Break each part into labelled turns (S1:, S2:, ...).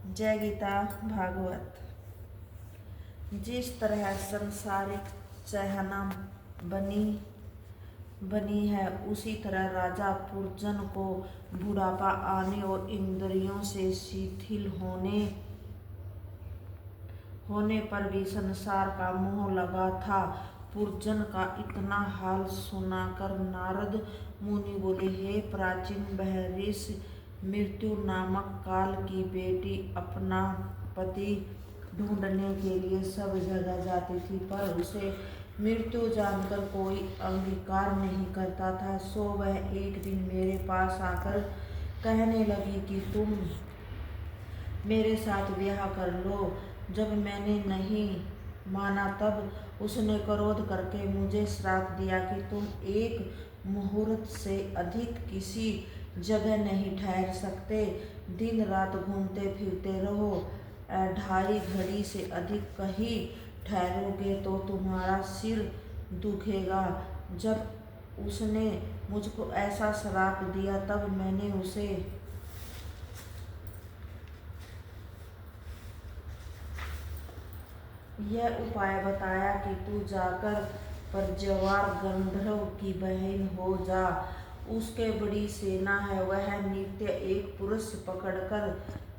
S1: जय गीता भागवत। जिस तरह संसारिक चहना बनी है, उसी तरह राजा पुरजन को बुढ़ापा आने और इंद्रियों से शिथिल होने पर भी संसार का मोह लगा था। पुरजन का इतना हाल सुनाकर नारद मुनि बोले, हे प्राचीन महर्षि, मृत्यु नामक काल की बेटी अपना पति ढूंढने के लिए सब जगह जाती थी, पर उसे मृत्यु जानकर कोई अंगीकार नहीं करता था। सो वह एक दिन मेरे पास आकर कहने लगी कि तुम मेरे साथ ब्याह कर लो। जब मैंने नहीं माना तब उसने क्रोध करके मुझे श्राप दिया कि तुम एक मुहूर्त से अधिक किसी जगह नहीं ठहर सकते। दिन रात घूमते फिरते रहो, 2.5 घड़ी से अधिक कहीं ठहरोगे तो तुम्हारा सिर दुखेगा। जब उसने मुझको ऐसा श्राप दिया तब मैंने उसे यह उपाय बताया कि तू जाकर प्रज्वार गंधर्व की बहन हो जा। उसके बड़ी सेना है, वह नित्य एक पुरुष पकड़कर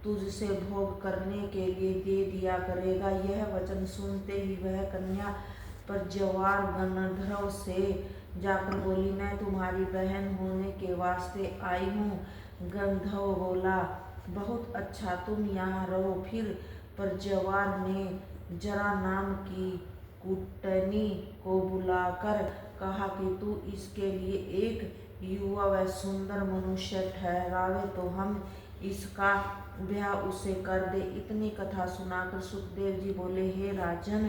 S1: तुझसे भोग करने के लिए दे दिया करेगा। यह वचन सुनते ही वह कन्या प्रज्वार गंधर्व से जाकर बोली, मैं तुम्हारी बहन होने के वास्ते आई हूँ। गंधर्व बोला, बहुत अच्छा, तुम यहाँ रहो। फिर प्रज्वार ने जरा नाम की कुटनी को बुलाकर कहा कि तू इसके लिए एक युवा व सुंदर मनुष्य ठहरावे तो हम इसका ब्याह उससे कर दे। इतनी कथा सुनाकर सुखदेव जी बोले, हे राजन,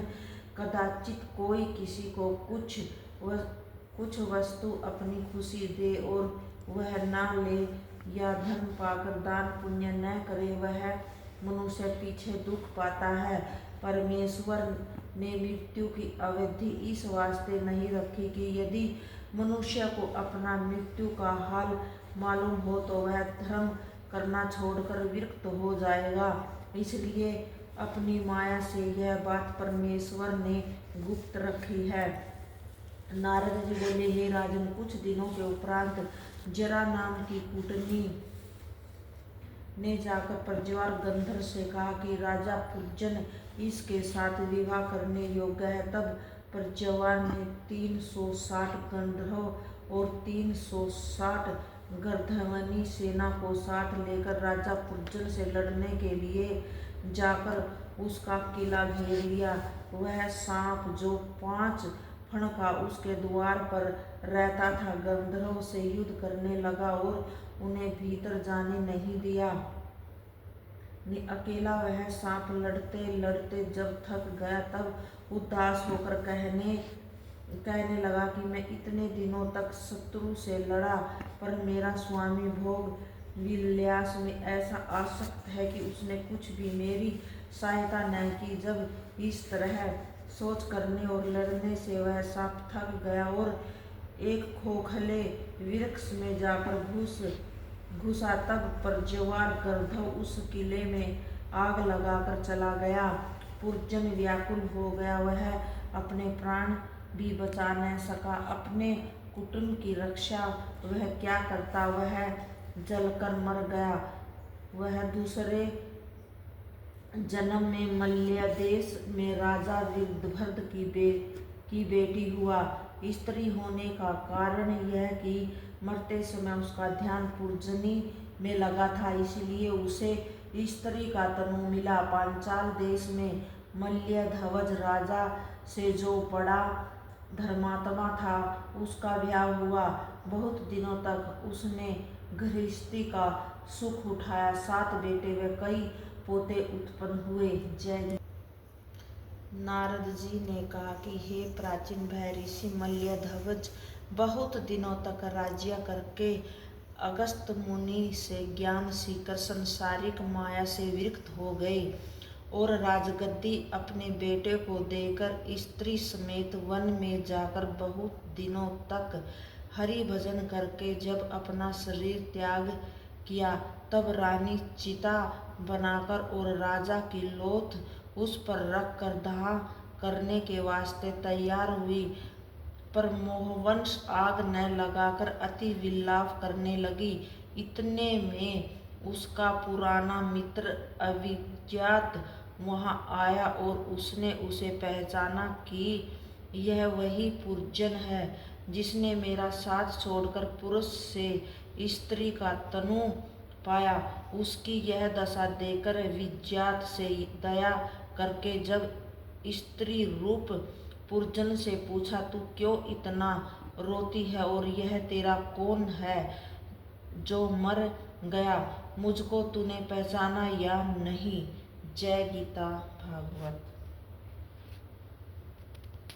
S1: कदाचित कोई किसी को कुछ वस्तु अपनी खुशी दे और वह ना ले, या धन पाकर दान पुण्य न करे, वह मनुष्य पीछे दुख पाता है। परमेश्वर ने मृत्यु की अवधि इस वास्ते नहीं रखी कि यदि मनुष्य को अपना मृत्यु का हाल मालूम हो तो वह धर्म करना छोड़कर विरक्त हो जाएगा। इसलिए अपनी माया से यह बात परमेश्वर ने गुप्त रखी है। नारद जी बोले, हे राजन, कुछ दिनों के उपरांत जरा नाम की कुटनी ने जाकर प्रज्वार गंधर्व से कहा कि राजा पुरजन इसके साथ विवाह करने योग्य है। तब प्रज्वार ने 360 गंधर्व और 360 गर्धवनी सेना को साथ लेकर राजा पुरजन से लड़ने के लिए जाकर उसका किला घेर लिया। वह सांप जो 5 फण का उसके द्वार पर रहता था, गंधर्व से युद्ध करने लगा और उन्हें भीतर जाने नहीं दिया। अकेला वह सांप लड़ते लड़ते जब थक गया तब उदास होकर कहने लगा कि मैं इतने दिनों तक शत्रु से लड़ा, पर मेरा स्वामी भोग विलास में ऐसा आसक्त है कि उसने कुछ भी मेरी सहायता न की। जब इस तरह सोच करने और लड़ने से वह सांप थक गया और एक खोखले वृक्ष में जाकर घुसा, तब प्रज्वार गंधर्व उस किले में आग लगाकर चला गया। पुरजन व्याकुल हो गया, वह अपने प्राण भी बचा न सका। अपने कुटुंब की रक्षा वह क्या करता, वह जलकर मर गया। वह दूसरे जन्म में मल्य देश में राजा वीरभद्र की बेटी हुआ। स्त्री होने का कारण यह कि मरते समय उसका ध्यान पुरजनी में लगा था, इसलिए उसे स्त्री का तनु मिला। पांचाल देश में मल्यध्वज राजा से जो बड़ा धर्मात्मा था, उसका ब्याह हुआ। बहुत दिनों तक उसने गृहस्थी का सुख उठाया। 7 बेटे व कई पोते उत्पन्न हुए। जय। नारद जी ने कहा कि हे प्राचीन महर्षि, मल्यध्वज बहुत दिनों तक राज्य करके अगस्त्य मुनि से ज्ञान सीखकर सांसारिक माया से विरक्त हो गए और राजगद्दी अपने बेटे को देकर स्त्री समेत वन में जाकर बहुत दिनों तक हरि भजन करके जब अपना शरीर त्याग किया, तब रानी चिता बनाकर और राजा की लोथ उस पर रख कर दाह करने के वास्ते तैयार हुई। पर मोहवंश आग न लगाकर अति विलाप करने लगी। इतने में उसका पुराना मित्र अभिजात वहां आया और उसने उसे पहचाना कि यह वही पुरजन है जिसने मेरा साथ छोड़कर पुरुष से स्त्री का तनु पाया। उसकी यह दशा देखकर विजात से दया करके जब स्त्री रूप पुरजन से पूछा, तू क्यों इतना रोती है और यह तेरा कौन है जो मर गया, मुझको तूने पहचाना या नहीं। जय गीता भागवत।